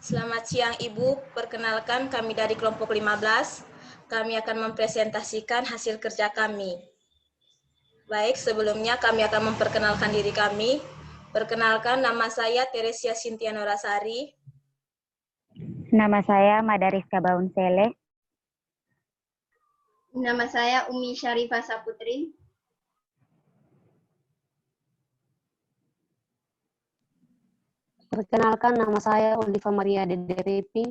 Selamat siang Ibu, perkenalkan kami dari kelompok 15. Kami akan mempresentasikan hasil kerja kami. Baik, sebelumnya kami akan memperkenalkan diri kami. Perkenalkan, nama saya Teresia Cynthia Norasari. Nama saya Madariska Baunsele. Nama saya Umi Syarifah Saputri. Perkenalkan, nama saya Oliva Maria Dederepi.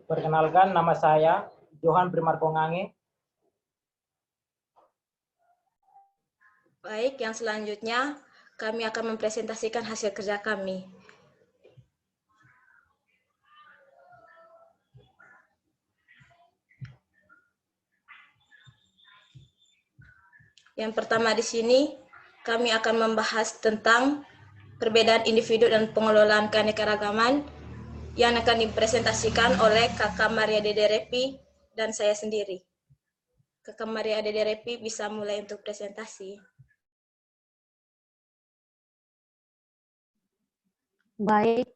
Perkenalkan, nama saya Johan Primarkongange. Baik, yang selanjutnya kami akan mempresentasikan hasil kerja kami. Yang pertama di sini kami akan membahas tentang perbedaan individu dan pengelolaan keanekaragaman yang akan dipresentasikan oleh Kakak Maria Dederepi dan saya sendiri. Kakak Maria Dederepi bisa mulai untuk presentasi. Baik,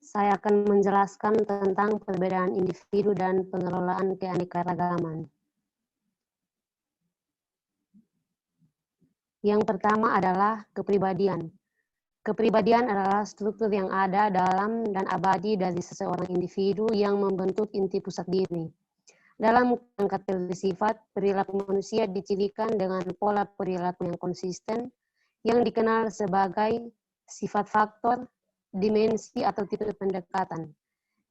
saya akan menjelaskan tentang perbedaan individu dan pengelolaan keanekaragaman. Yang pertama adalah kepribadian. Kepribadian adalah struktur yang ada dalam dan abadi dari seseorang individu yang membentuk inti pusat diri. Dalam kerangka teori sifat, perilaku manusia dicirikan dengan pola perilaku yang konsisten, yang dikenal sebagai sifat faktor, dimensi, atau tipe pendekatan.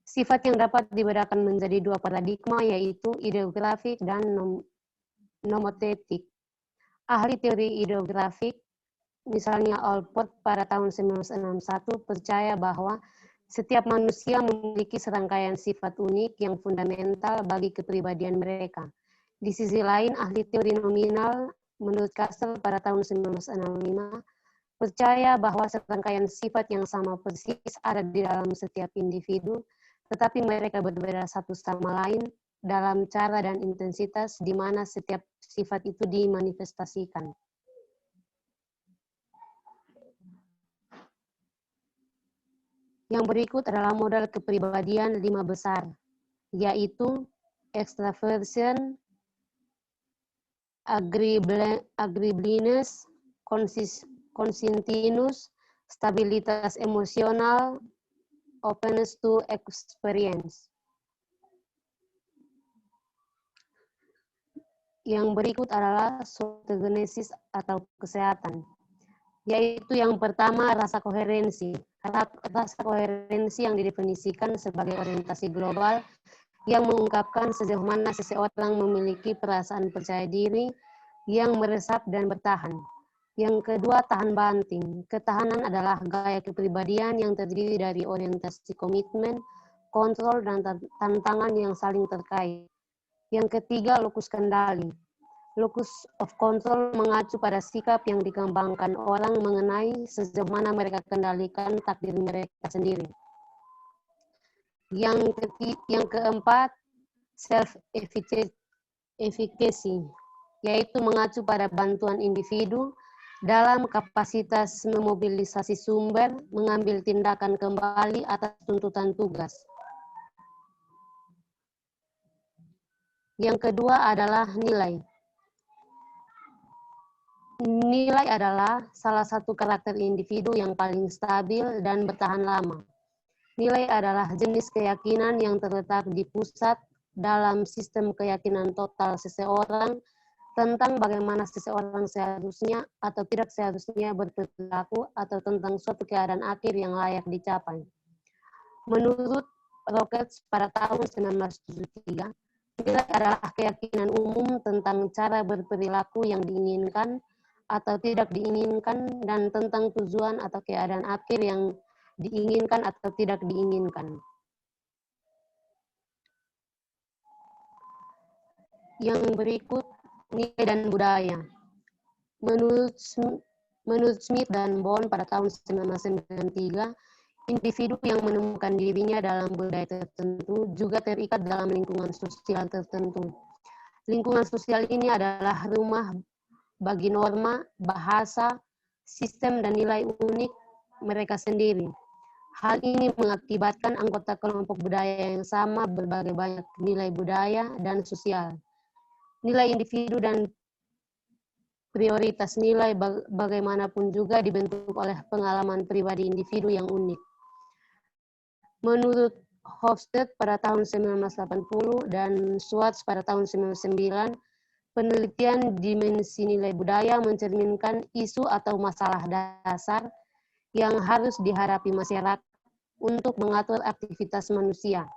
Sifat yang dapat dibedakan menjadi dua paradigma, yaitu ideografik dan nomotetik. Ahli teori ideografik, misalnya Allport pada tahun 1961, percaya bahwa setiap manusia memiliki serangkaian sifat unik yang fundamental bagi kepribadian mereka. Di sisi lain, ahli teori nominal menurut Castle pada tahun 1965 percaya bahwa serangkaian sifat yang sama persis ada di dalam setiap individu, tetapi mereka berbeda satu sama lain dalam cara dan intensitas di mana setiap sifat itu dimanifestasikan. Yang berikut adalah model kepribadian 5 besar, yaitu extraversion, agreeableness, consentiness, stabilitas emosional, openness to experience. Yang berikut adalah sotogenesis atau kesehatan, yaitu yang pertama rasa koherensi. Rasa koherensi yang didefinisikan sebagai orientasi global yang mengungkapkan sejauh mana seseorang memiliki perasaan percaya diri yang meresap dan bertahan. Yang kedua, tahan banting. Ketahanan adalah gaya kepribadian yang terdiri dari orientasi komitmen, kontrol, dan tantangan yang saling terkait. Yang ketiga, lokus kendali. Locus of control mengacu pada sikap yang dikembangkan orang mengenai sejauh mana mereka kendalikan takdir mereka sendiri. Yang keempat, self-efficacy, yaitu mengacu pada bantuan individu dalam kapasitas memobilisasi sumber, mengambil tindakan kembali atas tuntutan tugas. Yang kedua adalah nilai. Nilai adalah salah satu karakter individu yang paling stabil dan bertahan lama. Nilai adalah jenis keyakinan yang terletak di pusat dalam sistem keyakinan total seseorang tentang bagaimana seseorang seharusnya atau tidak seharusnya berperilaku atau tentang suatu keadaan akhir yang layak dicapai. Menurut Rockets pada tahun 1973, nilai adalah keyakinan umum tentang cara berperilaku yang diinginkan atau tidak diinginkan dan tentang tujuan atau keadaan akhir yang diinginkan atau tidak diinginkan. Yang berikut, nilai dan budaya. Menurut Smith dan Bond pada tahun 1993, individu yang menemukan dirinya dalam budaya tertentu juga terikat dalam lingkungan sosial tertentu. Lingkungan sosial ini adalah rumah bagi norma, bahasa, sistem, dan nilai unik mereka sendiri. Hal ini mengakibatkan anggota kelompok budaya yang sama berbagai banyak nilai budaya dan sosial. Nilai individu dan prioritas nilai bagaimanapun juga dibentuk oleh pengalaman pribadi individu yang unik. Menurut Hofstede pada tahun 1980 dan Schwartz pada tahun 1999, penelitian dimensi nilai budaya mencerminkan isu atau masalah dasar yang harus dihadapi masyarakat untuk mengatur aktivitas manusia.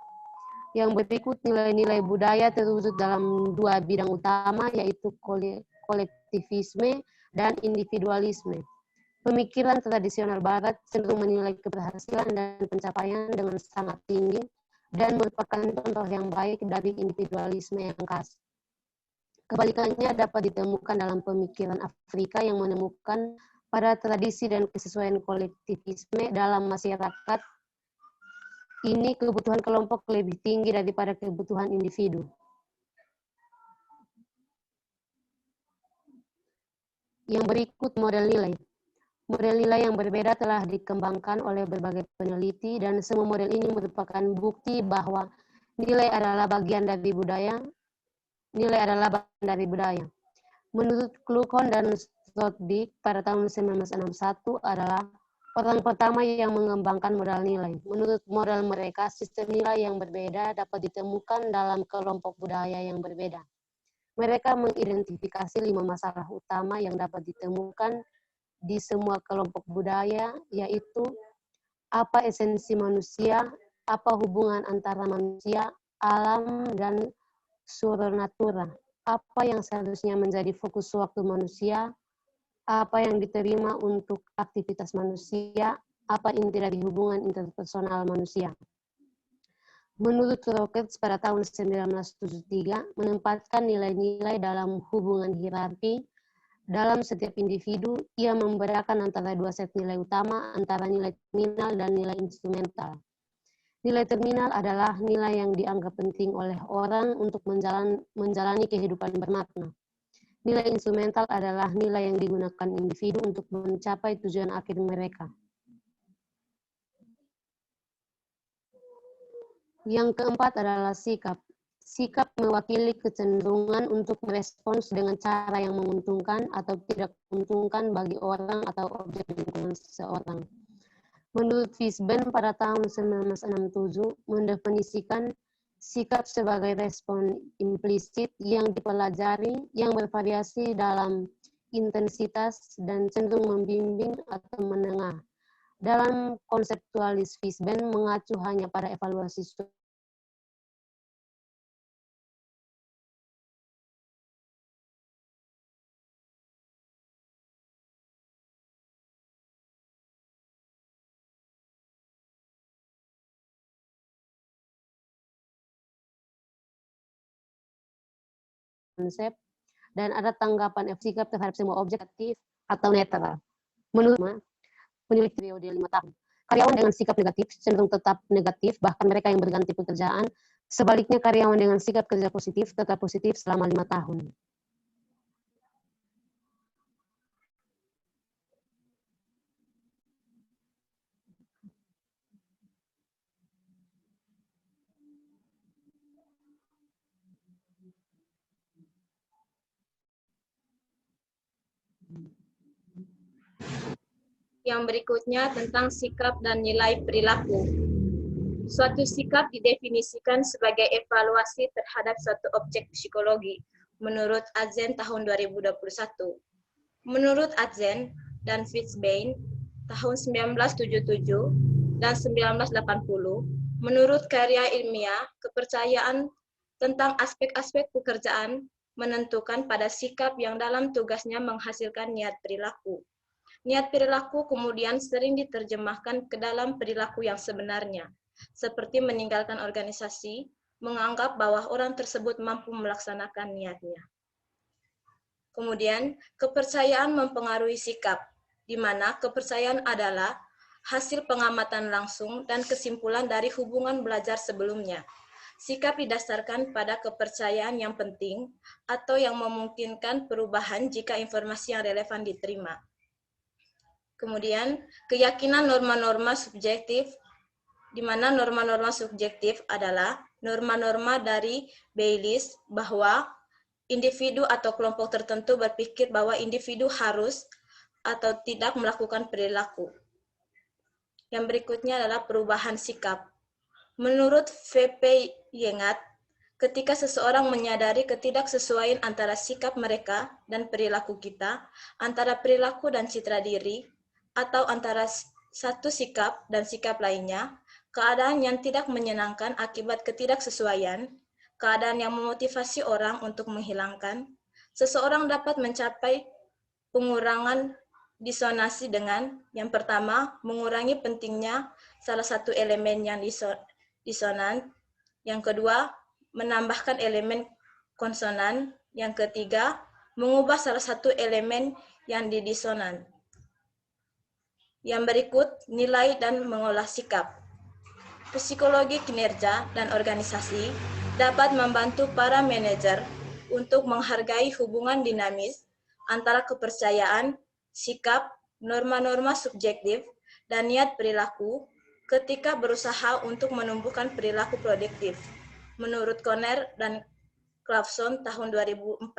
Yang berikut nilai-nilai budaya terwujud dalam dua bidang utama, yaitu kolektivisme dan individualisme. Pemikiran tradisional Barat cenderung menilai keberhasilan dan pencapaian dengan sangat tinggi dan merupakan contoh yang baik dari individualisme yang khas. Kebalikannya dapat ditemukan dalam pemikiran Afrika yang menemukan pada tradisi dan kesesuaian kolektivisme dalam masyarakat ini kebutuhan kelompok lebih tinggi daripada kebutuhan individu. Yang berikut model nilai. Model nilai yang berbeda telah dikembangkan oleh berbagai peneliti dan semua model ini merupakan bukti bahwa nilai adalah bagian dari budaya. Menurut Kluckhohn dan Sloterdijk pada tahun 1961 adalah orang pertama yang mengembangkan modal nilai. Menurut modal mereka, sistem nilai yang berbeda dapat ditemukan dalam kelompok budaya yang berbeda. Mereka mengidentifikasi 5 masalah utama yang dapat ditemukan di semua kelompok budaya, yaitu apa esensi manusia, apa hubungan antara manusia, alam, dan surnatura, apa yang seharusnya menjadi fokus waktu manusia, apa yang diterima untuk aktivitas manusia, apa inti dari hubungan interpersonal manusia. Menurut Rockets pada tahun 1973, menempatkan nilai-nilai dalam hubungan hierarki dalam setiap individu, ia membedakan antara dua set nilai utama, antara nilai terminal dan nilai instrumental. Nilai terminal adalah nilai yang dianggap penting oleh orang untuk menjalani kehidupan bermakna. Nilai instrumental adalah nilai yang digunakan individu untuk mencapai tujuan akhir mereka. Yang keempat adalah sikap. Sikap mewakili kecenderungan untuk merespons dengan cara yang menguntungkan atau tidak menguntungkan bagi orang atau objek di lingkungan seseorang. Menurut Fishbein pada tahun 1967 mendefinisikan sikap sebagai respon implisit yang dipelajari yang bervariasi dalam intensitas dan cenderung membimbing atau menengah. Dalam konseptualis Fishbein mengacu hanya pada evaluasi konsep dan ada tanggapan sikap terhadap semua objek aktif atau netral. Menurut peneliti periode 5 tahun, karyawan dengan sikap negatif cenderung tetap negatif, bahkan mereka yang berganti pekerjaan. Sebaliknya, karyawan dengan sikap kerja positif tetap positif selama 5 tahun. Yang berikutnya tentang sikap dan nilai perilaku. Suatu sikap didefinisikan sebagai evaluasi terhadap suatu objek psikologi menurut Atzen tahun 2021. Menurut Atzen dan Fishbein tahun 1977 dan 1980, menurut karya ilmiah, kepercayaan tentang aspek-aspek pekerjaan menentukan pada sikap yang dalam tugasnya menghasilkan niat perilaku. Niat perilaku kemudian sering diterjemahkan ke dalam perilaku yang sebenarnya, seperti meninggalkan organisasi, menganggap bahwa orang tersebut mampu melaksanakan niatnya. Kemudian, kepercayaan mempengaruhi sikap, di mana kepercayaan adalah hasil pengamatan langsung dan kesimpulan dari hubungan belajar sebelumnya. Sikap didasarkan pada kepercayaan yang penting atau yang memungkinkan perubahan jika informasi yang relevan diterima. Kemudian, keyakinan norma-norma subjektif di mana norma-norma subjektif adalah norma-norma dari Baylis bahwa individu atau kelompok tertentu berpikir bahwa individu harus atau tidak melakukan perilaku. Yang berikutnya adalah perubahan sikap. Menurut V.P. Yengat, ketika seseorang menyadari ketidaksesuaian antara sikap mereka dan perilaku kita, antara perilaku dan citra diri, atau antara satu sikap dan sikap lainnya, keadaan yang tidak menyenangkan akibat ketidaksesuaian, keadaan yang memotivasi orang untuk menghilangkan, seseorang dapat mencapai pengurangan disonansi dengan yang pertama, mengurangi pentingnya salah satu elemen yang disonan, yang kedua, menambahkan elemen konsonan, yang ketiga, mengubah salah satu elemen yang didisonan. Yang berikut, nilai dan mengolah sikap. Psikologi kinerja dan organisasi dapat membantu para manajer untuk menghargai hubungan dinamis antara kepercayaan, sikap, norma-norma subjektif, dan niat perilaku ketika berusaha untuk menumbuhkan perilaku produktif, menurut Conner dan Clarkson tahun 2004.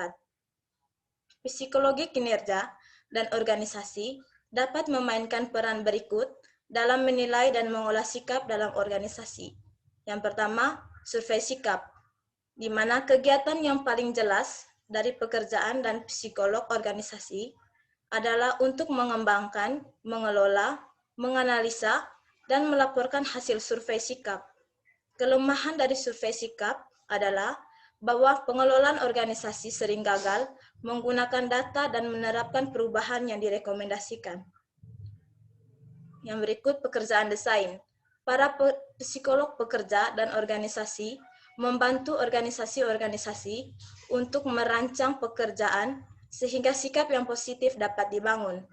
Psikologi kinerja dan organisasi dapat memainkan peran berikut dalam menilai dan mengolah sikap dalam organisasi. Yang pertama, survei sikap, di mana kegiatan yang paling jelas dari pekerjaan dan psikolog organisasi adalah untuk mengembangkan, mengelola, menganalisa, dan melaporkan hasil survei sikap. Kelemahan dari survei sikap adalah bahwa pengelolaan organisasi sering gagal menggunakan data dan menerapkan perubahan yang direkomendasikan. Yang berikut, pekerjaan desain. Para psikolog pekerja dan organisasi membantu organisasi-organisasi untuk merancang pekerjaan sehingga sikap yang positif dapat dibangun.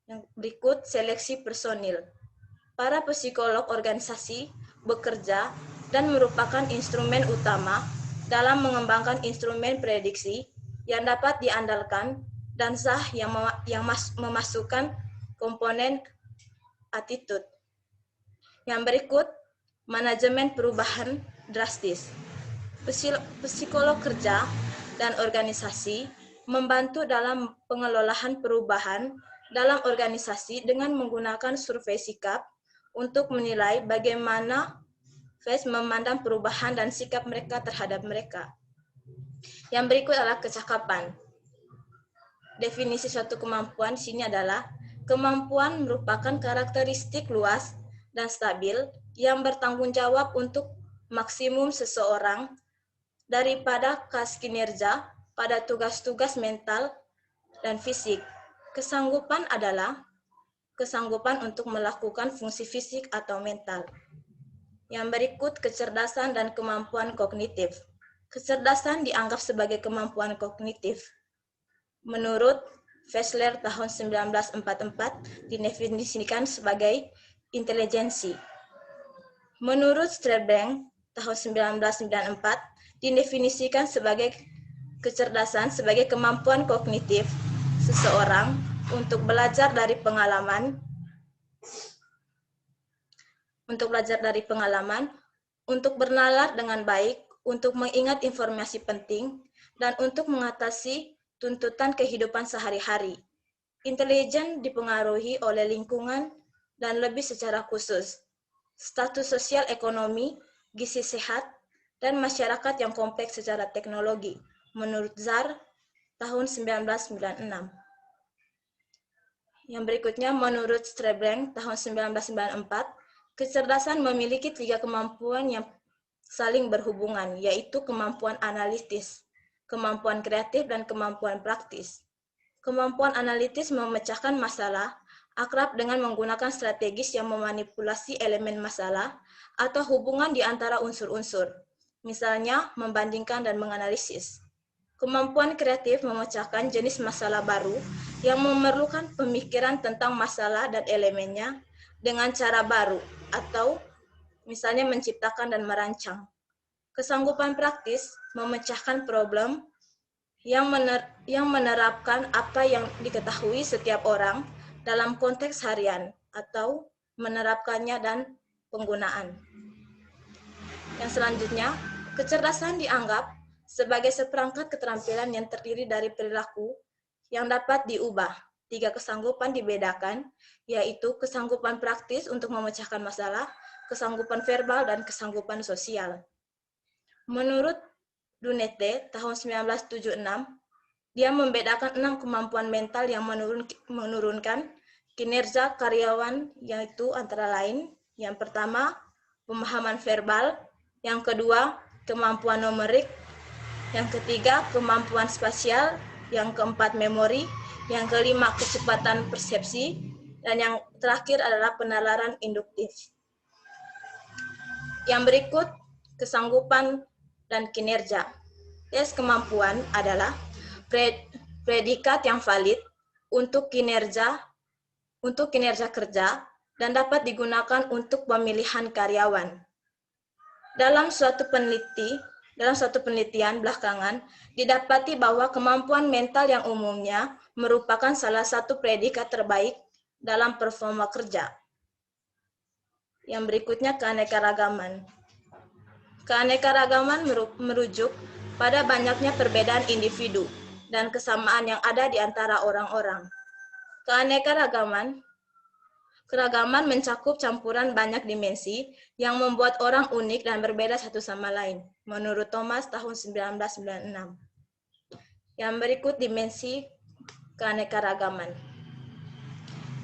Yang berikut, seleksi personil. Para psikolog organisasi bekerja dan merupakan instrumen utama dalam mengembangkan instrumen prediksi yang dapat diandalkan dan sah yang memasukkan komponen attitude. Yang berikut, manajemen perubahan drastis. Psikolog kerja dan organisasi membantu dalam pengelolaan perubahan dalam organisasi dengan menggunakan survei sikap untuk menilai bagaimana Fes memandang perubahan dan sikap mereka terhadap mereka. Yang berikut adalah kecakapan. Definisi suatu kemampuan sini adalah kemampuan merupakan karakteristik luas dan stabil yang bertanggung jawab untuk maksimum seseorang daripada kas kinerja pada tugas-tugas mental dan fisik. Kesanggupan adalah kesanggupan untuk melakukan fungsi fisik atau mental. Yang berikut, kecerdasan dan kemampuan kognitif. Kecerdasan dianggap sebagai kemampuan kognitif. Menurut Fessler tahun 1944 didefinisikan sebagai intelijensi. Menurut Strelbank tahun 1994 didefinisikan sebagai kecerdasan sebagai kemampuan kognitif seseorang untuk belajar dari pengalaman, untuk bernalar dengan baik, untuk mengingat informasi penting, dan untuk mengatasi tuntutan kehidupan sehari-hari. Intelijen dipengaruhi oleh lingkungan dan lebih secara khusus status sosial ekonomi, gizi sehat, dan masyarakat yang kompleks secara teknologi, menurut Zar tahun 1996. Yang berikutnya, menurut Strelbank tahun 1994, kecerdasan memiliki 3 kemampuan yang saling berhubungan, yaitu kemampuan analitis, kemampuan kreatif, dan kemampuan praktis. Kemampuan analitis memecahkan masalah akrab dengan menggunakan strategis yang memanipulasi elemen masalah atau hubungan di antara unsur-unsur, misalnya membandingkan dan menganalisis. Kemampuan kreatif memecahkan jenis masalah baru yang memerlukan pemikiran tentang masalah dan elemennya dengan cara baru, atau misalnya menciptakan dan merancang. Kesanggupan praktis memecahkan problem yang menerapkan apa yang diketahui setiap orang dalam konteks harian, atau menerapkannya dan penggunaan. Yang selanjutnya, kecerdasan dianggap sebagai seperangkat keterampilan yang terdiri dari perilaku yang dapat diubah. 3 kesanggupan dibedakan, yaitu kesanggupan praktis untuk memecahkan masalah, kesanggupan verbal, dan kesanggupan sosial. Menurut Dunete tahun 1976, dia membedakan 6 kemampuan mental yang menurunkan kinerja karyawan, yaitu antara lain, yang pertama, pemahaman verbal, yang kedua, kemampuan numerik, yang ketiga, kemampuan spasial, yang keempat, memori, yang kelima, kecepatan persepsi, dan yang terakhir adalah penalaran induktif. Yang berikut, kesanggupan dan kinerja. Tes kemampuan adalah predikat yang valid untuk kinerja kerja dan dapat digunakan untuk pemilihan karyawan. Dalam suatu penelitian belakangan, didapati bahwa kemampuan mental yang umumnya merupakan salah satu predikat terbaik dalam performa kerja. Yang berikutnya, keanekaragaman. Keanekaragaman merujuk pada banyaknya perbedaan individu dan kesamaan yang ada di antara orang-orang. Keragaman mencakup campuran banyak dimensi yang membuat orang unik dan berbeda satu sama lain, menurut Thomas tahun 1996. Yang berikut dimensi keanekaragaman.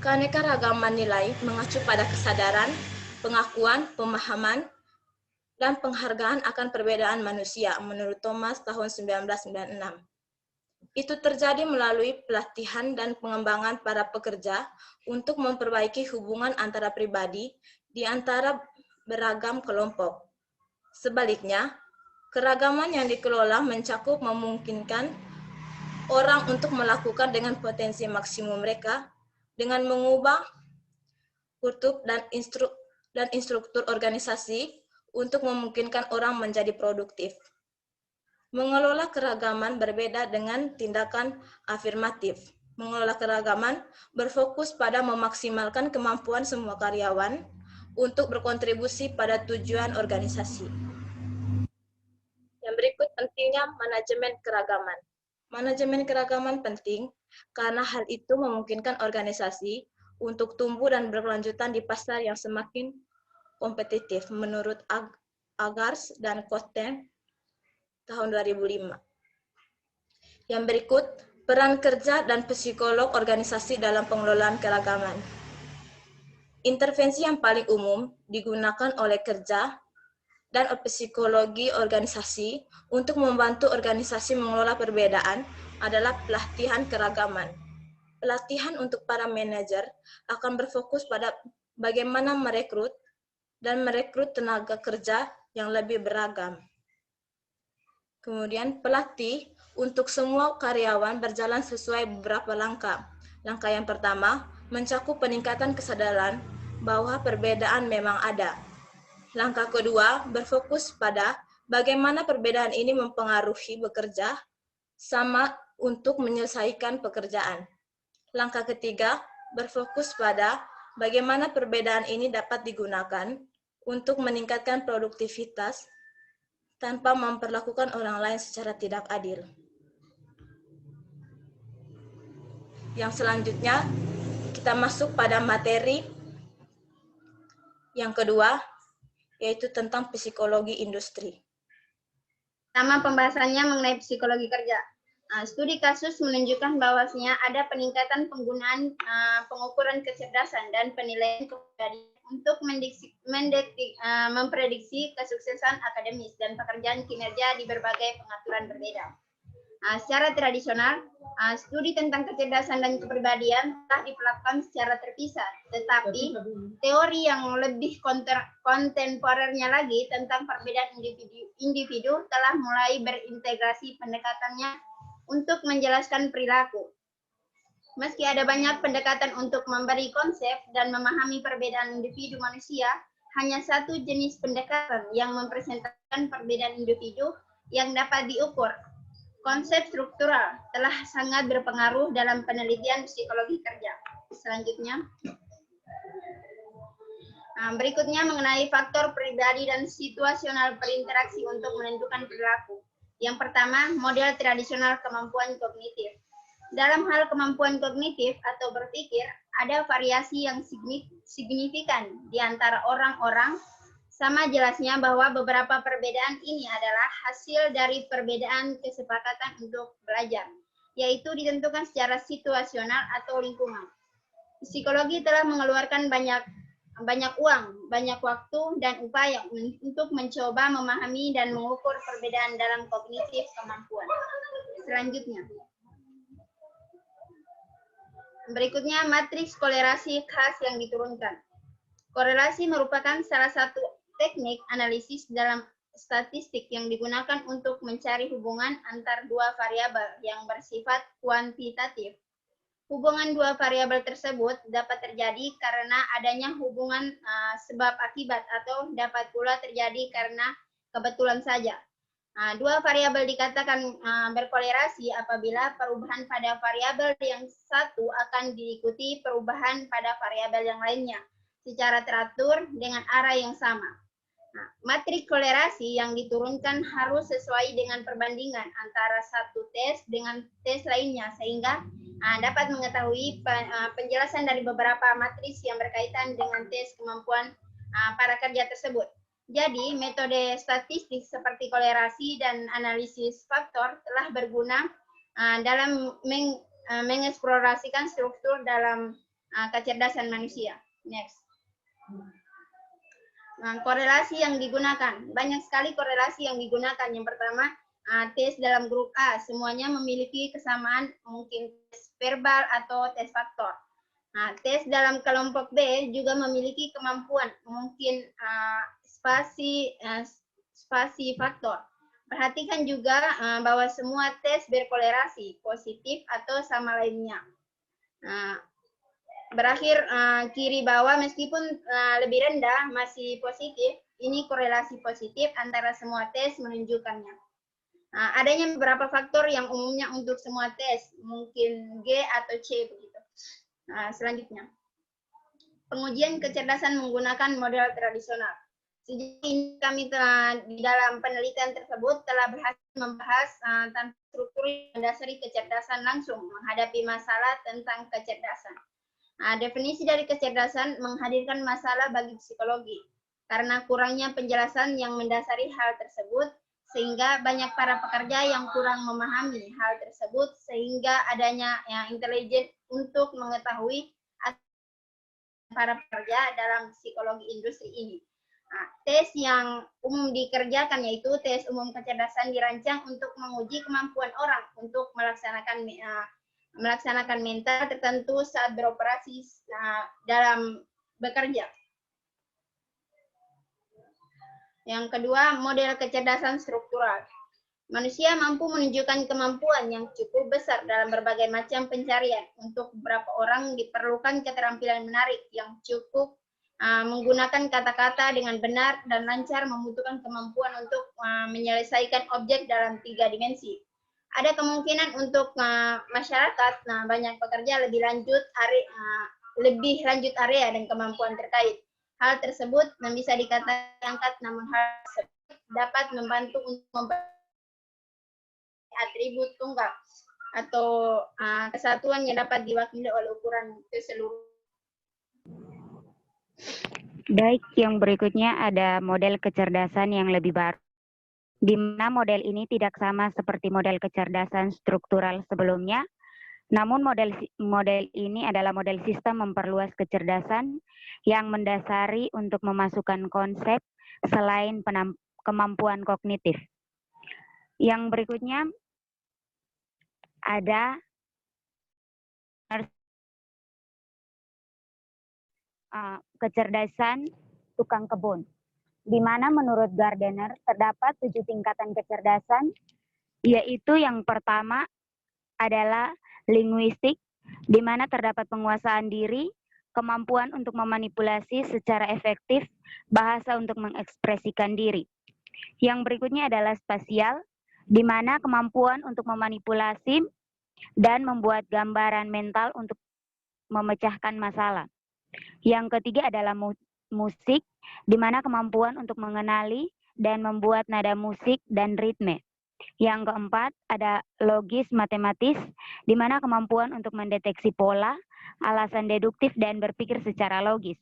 Keanekaragaman nilai mengacu pada kesadaran, pengakuan, pemahaman, dan penghargaan akan perbedaan manusia, menurut Thomas tahun 1996. Itu terjadi melalui pelatihan dan pengembangan para pekerja untuk memperbaiki hubungan antara pribadi di antara beragam kelompok. Sebaliknya, keragaman yang dikelola mencakup memungkinkan orang untuk melakukan dengan potensi maksimum mereka dengan mengubah kutub dan instruktur organisasi untuk memungkinkan orang menjadi produktif. Mengelola keragaman berbeda dengan tindakan afirmatif. Mengelola keragaman berfokus pada memaksimalkan kemampuan semua karyawan untuk berkontribusi pada tujuan organisasi. Yang berikut pentingnya manajemen keragaman. Manajemen keragaman penting karena hal itu memungkinkan organisasi untuk tumbuh dan berkelanjutan di pasar yang semakin kompetitif, menurut Agars dan Kosten tahun 2005. Yang berikut, peran kerja dan psikolog organisasi dalam pengelolaan keragaman. Intervensi yang paling umum digunakan oleh kerja dan psikologi organisasi untuk membantu organisasi mengelola perbedaan adalah pelatihan keragaman. Pelatihan untuk para manajer akan berfokus pada bagaimana merekrut tenaga kerja yang lebih beragam. Kemudian pelatih untuk semua karyawan berjalan sesuai beberapa langkah. Langkah yang pertama mencakup peningkatan kesadaran bahwa perbedaan memang ada. Langkah kedua berfokus pada bagaimana perbedaan ini mempengaruhi bekerja sama untuk menyelesaikan pekerjaan. Langkah ketiga berfokus pada bagaimana perbedaan ini dapat digunakan untuk meningkatkan produktivitas tanpa memperlakukan orang lain secara tidak adil. Yang selanjutnya, kita masuk pada materi yang kedua, yaitu tentang psikologi industri. Pertama, pembahasannya mengenai psikologi kerja. Studi kasus menunjukkan bahwasanya ada peningkatan penggunaan pengukuran kecerdasan dan penilaian kepribadian untuk memprediksi kesuksesan akademis dan pekerjaan kinerja di berbagai pengaturan berbeda. Secara tradisional, studi tentang kecerdasan dan kepribadian telah diperlakukan secara terpisah, tetapi teori yang lebih kontemporernya lagi tentang perbedaan individu telah mulai berintegrasi pendekatannya untuk menjelaskan perilaku. Meski ada banyak pendekatan untuk memberi konsep dan memahami perbedaan individu manusia, hanya satu jenis pendekatan yang mempresentasikan perbedaan individu yang dapat diukur. Konsep struktural telah sangat berpengaruh dalam penelitian psikologi kerja. Selanjutnya, Berikutnya mengenai faktor pribadi dan situasional berinteraksi untuk menentukan perilaku. Yang pertama, model tradisional kemampuan kognitif. Dalam hal kemampuan kognitif atau berpikir, ada variasi yang signifikan di antara orang-orang. Sama jelasnya bahwa beberapa perbedaan ini adalah hasil dari perbedaan kesepakatan untuk belajar, yaitu ditentukan secara situasional atau lingkungan. Psikologi telah mengeluarkan banyak uang, banyak waktu, dan upaya untuk mencoba memahami dan mengukur perbedaan dalam kognitif kemampuan. Selanjutnya. Berikutnya, matriks kolerasi khas yang diturunkan. Korelasi merupakan salah satu teknik analisis dalam statistik yang digunakan untuk mencari hubungan antar dua variabel yang bersifat kuantitatif. Hubungan dua variabel tersebut dapat terjadi karena adanya hubungan sebab akibat atau dapat pula terjadi karena kebetulan saja. Dua variabel dikatakan berkolerasi apabila perubahan pada variabel yang satu akan diikuti perubahan pada variabel yang lainnya secara teratur dengan arah yang sama. Matrik kolerasi yang diturunkan harus sesuai dengan perbandingan antara satu tes dengan tes lainnya sehingga dapat mengetahui penjelasan dari beberapa matriks yang berkaitan dengan tes kemampuan para kerja tersebut. Jadi, metode statistik seperti kolerasi dan analisis faktor telah berguna dalam mengeksplorasikan struktur dalam kecerdasan manusia. Next. Korelasi yang digunakan. Banyak sekali korelasi yang digunakan. Yang pertama, tes dalam grup A. Semuanya memiliki kesamaan, mungkin tes verbal atau tes faktor. Tes dalam kelompok B juga memiliki kemampuan, mungkin spasi faktor. Perhatikan juga bahwa semua tes berkolerasi, positif atau sama lainnya. Berakhir kiri bawah meskipun lebih rendah masih positif, ini korelasi positif antara semua tes menunjukkannya. Adanya beberapa faktor yang umumnya untuk semua tes, mungkin G atau C begitu. Selanjutnya, pengujian kecerdasan menggunakan model tradisional. Sejauh ini kami telah di dalam penelitian tersebut telah berhasil membahas tentang struktur yang mendasari kecerdasan langsung menghadapi masalah tentang kecerdasan. Definisi dari kecerdasan menghadirkan masalah bagi psikologi karena kurangnya penjelasan yang mendasari hal tersebut sehingga banyak para pekerja yang kurang memahami hal tersebut sehingga adanya yang intelijen untuk mengetahui para pekerja dalam psikologi industri ini. Tes yang umum dikerjakan yaitu tes umum kecerdasan dirancang untuk menguji kemampuan orang untuk melaksanakan mental tertentu saat beroperasi dalam bekerja. Yang kedua, model kecerdasan struktural. Manusia mampu menunjukkan kemampuan yang cukup besar dalam berbagai macam pencarian. Untuk beberapa orang diperlukan keterampilan menarik yang cukup menggunakan kata-kata dengan benar dan lancar, membutuhkan kemampuan untuk menyelesaikan objek dalam 3 dimensi. Ada kemungkinan untuk masyarakat, banyak pekerja lebih lanjut area dan kemampuan terkait. Hal tersebut bisa dikatakan namun hal tersebut dapat membantu untuk membantu atribut tunggal atau kesatuan yang dapat diwakili oleh ukuran keseluruhan. Baik, yang berikutnya ada model kecerdasan yang lebih baru, di mana model ini tidak sama seperti model kecerdasan struktural sebelumnya, namun model ini adalah model sistem memperluas kecerdasan yang mendasari untuk memasukkan konsep selain kemampuan kognitif. Yang berikutnya ada kecerdasan tukang kebun, di mana menurut Gardner terdapat 7 tingkatan kecerdasan, yaitu yang pertama adalah linguistik, di mana terdapat penguasaan diri, kemampuan untuk memanipulasi secara efektif bahasa untuk mengekspresikan diri. Yang berikutnya adalah spasial, di mana kemampuan untuk memanipulasi dan membuat gambaran mental untuk memecahkan masalah. Yang ketiga adalah musik, di mana kemampuan untuk mengenali dan membuat nada musik dan ritme. Yang keempat, ada logis matematis, di mana kemampuan untuk mendeteksi pola, alasan deduktif, dan berpikir secara logis.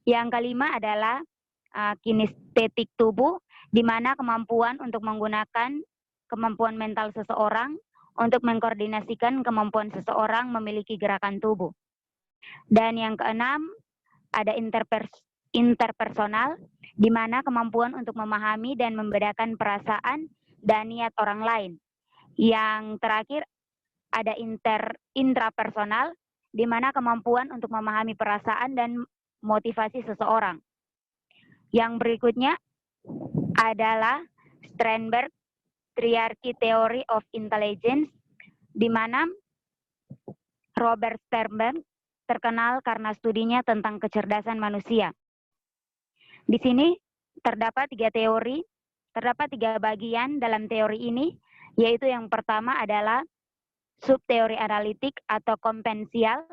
Yang kelima adalah kinestetik tubuh, di mana kemampuan untuk menggunakan kemampuan mental seseorang untuk mengkoordinasikan kemampuan seseorang memiliki gerakan tubuh. Dan yang keenam, ada interpersonal, di mana kemampuan untuk memahami dan membedakan perasaan dan niat orang lain. Yang terakhir, ada intrapersonal, di mana kemampuan untuk memahami perasaan dan motivasi seseorang. Yang berikutnya adalah Sternberg Triarchy Theory of Intelligence, di mana Robert Sternberg terkenal karena studinya tentang kecerdasan manusia. Di sini terdapat tiga bagian dalam teori ini, yaitu yang pertama adalah subteori analitik atau kompensial,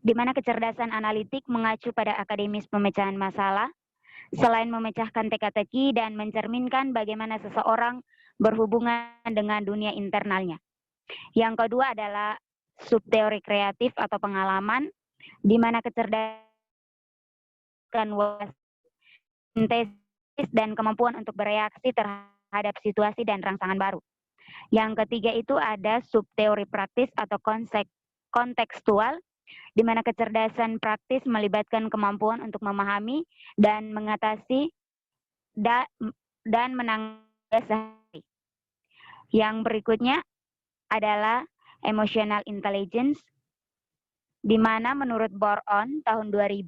di mana kecerdasan analitik mengacu pada akademis pemecahan masalah, selain memecahkan teka-teki dan mencerminkan bagaimana seseorang berhubungan dengan dunia internalnya. Yang kedua adalah subteori kreatif atau pengalaman, di mana kecerdasan sintesis dan kemampuan untuk bereaksi terhadap situasi dan rangsangan baru. Yang ketiga itu ada subteori praktis atau kontekstual, di mana kecerdasan praktis melibatkan kemampuan untuk memahami dan mengatasi dan menangani sehari. Yang berikutnya adalah emotional intelligence, di mana menurut Boron tahun 2000,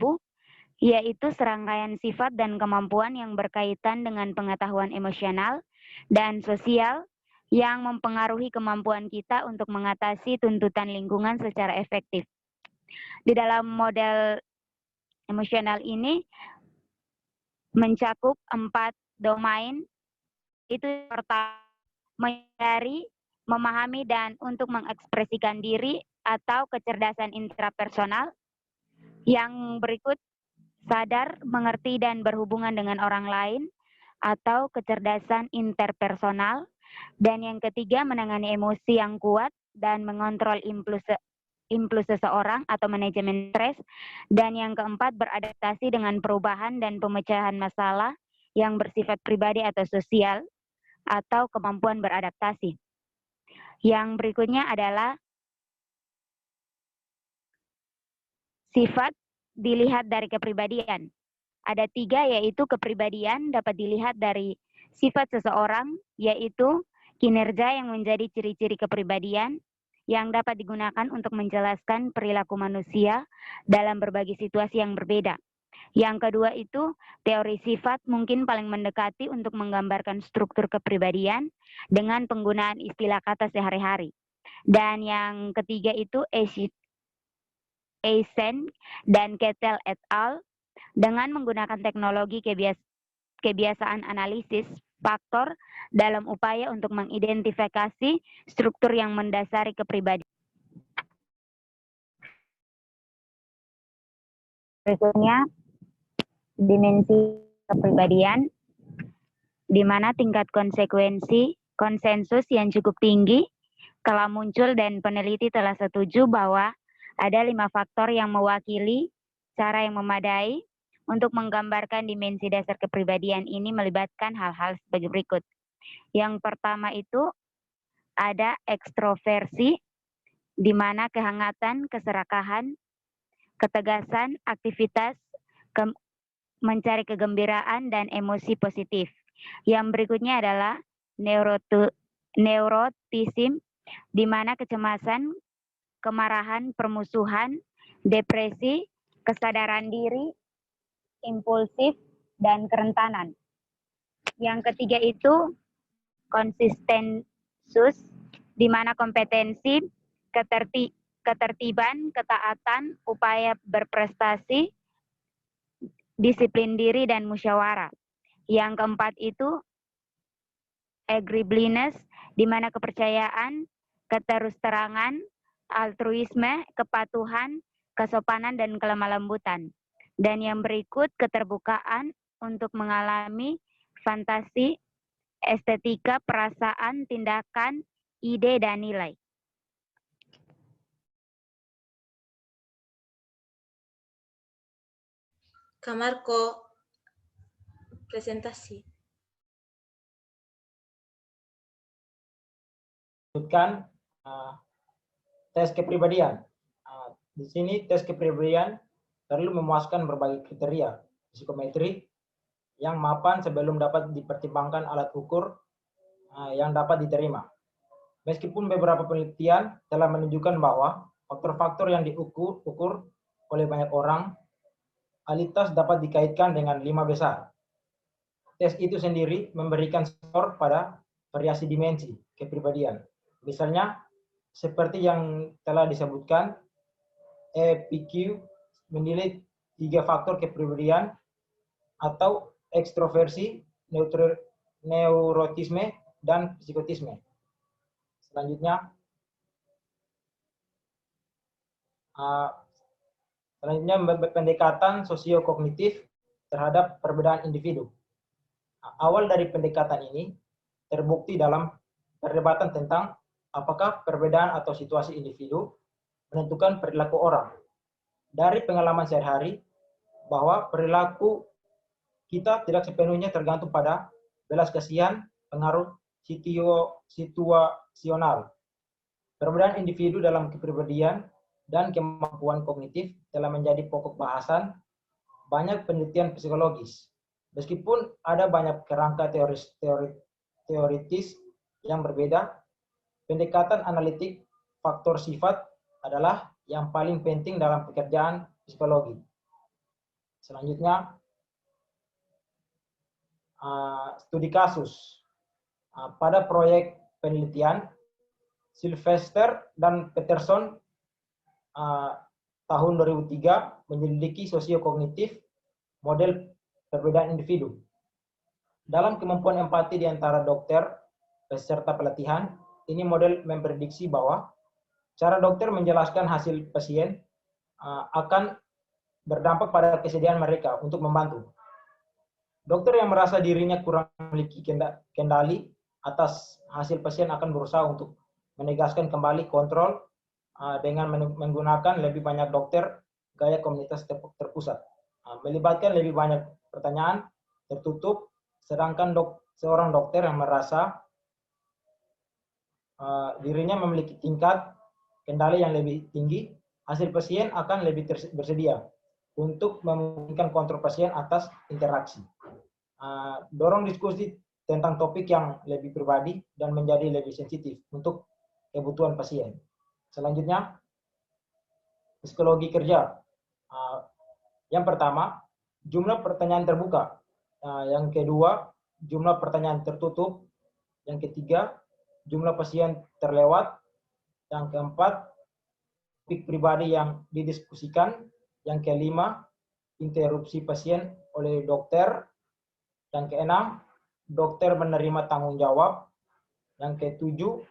yaitu serangkaian sifat dan kemampuan yang berkaitan dengan pengetahuan emosional dan sosial yang mempengaruhi kemampuan kita untuk mengatasi tuntutan lingkungan secara efektif. Di dalam model emosional ini mencakup 4 domain, itu pertama menyadari, memahami, dan untuk mengekspresikan diri atau kecerdasan intrapersonal. Yang berikut sadar, mengerti, dan berhubungan dengan orang lain atau kecerdasan interpersonal. Dan yang ketiga menangani emosi yang kuat dan mengontrol impuls seseorang atau manajemen stres. Dan yang keempat beradaptasi dengan perubahan dan pemecahan masalah yang bersifat pribadi atau sosial atau kemampuan beradaptasi. Yang berikutnya adalah sifat dilihat dari kepribadian. Ada 3, yaitu kepribadian dapat dilihat dari sifat seseorang, yaitu kinerja yang menjadi ciri-ciri kepribadian yang dapat digunakan untuk menjelaskan perilaku manusia dalam berbagai situasi yang berbeda. Yang kedua itu teori sifat mungkin paling mendekati untuk menggambarkan struktur kepribadian dengan penggunaan istilah kata sehari-hari. Dan yang ketiga itu Eisen dan Kettel et al. Dengan menggunakan teknologi kebiasaan analisis faktor dalam upaya untuk mengidentifikasi struktur yang mendasari kepribadian. Berikutnya, dimensi kepribadian, di mana tingkat konsensus yang cukup tinggi telah muncul dan peneliti telah setuju bahwa ada 5 faktor yang mewakili cara yang memadai untuk menggambarkan dimensi dasar kepribadian ini melibatkan hal-hal sebagai berikut. Yang pertama itu ada ekstroversi, di mana kehangatan, keserakahan, ketegasan, aktivitas, mencari kegembiraan, dan emosi positif. Yang berikutnya adalah neurotism, di mana kecemasan, kemarahan, permusuhan, depresi, kesadaran diri, impulsif, dan kerentanan. Yang ketiga itu konsistensus, di mana kompetensi, ketertiban, ketaatan, upaya berprestasi, disiplin diri, dan musyawarah. Yang keempat itu agreeableness, di mana kepercayaan, keterus-terangan, altruisme, kepatuhan, kesopanan, dan kelemah lembutan. Dan yang berikut keterbukaan untuk mengalami fantasi, estetika, perasaan, tindakan, ide, dan nilai. Kak Marco, presentasi. Lanjutkan tes kepribadian. Di sini tes kepribadian perlu memuaskan berbagai kriteria psikometri yang mapan sebelum dapat dipertimbangkan alat ukur yang dapat diterima. Meskipun beberapa penelitian telah menunjukkan bahwa faktor-faktor yang diukur oleh banyak orang, alitas dapat dikaitkan dengan 5 besar. Tes itu sendiri memberikan skor pada variasi dimensi kepribadian. Misalnya, seperti yang telah disebutkan, EPQ menilai 3 faktor kepribadian atau ekstroversi, neurotisme, dan psikotisme. Selanjutnya, pendekatan sosiokognitif terhadap perbedaan individu. Awal dari pendekatan ini terbukti dalam perdebatan tentang apakah perbedaan atau situasi individu menentukan perilaku orang. Dari pengalaman sehari-hari, bahwa perilaku kita tidak sepenuhnya tergantung pada belas kasihan, pengaruh situasional. Perbedaan individu dalam kepribadian dan kemampuan kognitif telah menjadi pokok bahasan banyak penelitian psikologis. Meskipun ada banyak kerangka teoritis yang berbeda, pendekatan analitik faktor sifat adalah yang paling penting dalam pekerjaan psikologi. Selanjutnya, studi kasus. Pada proyek penelitian, Sylvester dan Peterson tahun 2003 menyelidiki sosiokognitif model perbedaan individu. Dalam kemampuan empati di antara dokter peserta pelatihan, ini model memprediksi bahwa cara dokter menjelaskan hasil pasien akan berdampak pada kesediaan mereka untuk membantu. Dokter yang merasa dirinya kurang memiliki kendali atas hasil pasien akan berusaha untuk menegaskan kembali kontrol dengan menggunakan lebih banyak dokter gaya komunitas terpusat, melibatkan lebih banyak pertanyaan tertutup, sedangkan seorang dokter yang merasa dirinya memiliki tingkat kendali yang lebih tinggi, hasil pasien akan lebih bersedia untuk memungkinkan kontrol pasien atas interaksi. Dorong diskusi tentang topik yang lebih pribadi dan menjadi lebih sensitif untuk kebutuhan pasien. Selanjutnya, psikologi kerja. Yang pertama, jumlah pertanyaan terbuka. Yang kedua, jumlah pertanyaan tertutup. Yang ketiga, jumlah pasien terlewat. Yang keempat, topik pribadi yang didiskusikan. Yang kelima, interupsi pasien oleh dokter. Yang keenam, dokter menerima tanggung jawab. Yang ketujuh,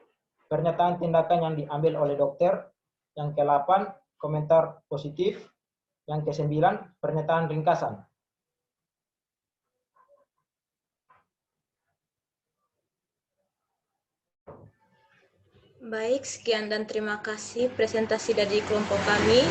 pernyataan tindakan yang diambil oleh dokter. Yang ke-8, komentar positif. Yang ke-9, pernyataan ringkasan. Baik, sekian dan terima kasih presentasi dari kelompok kami.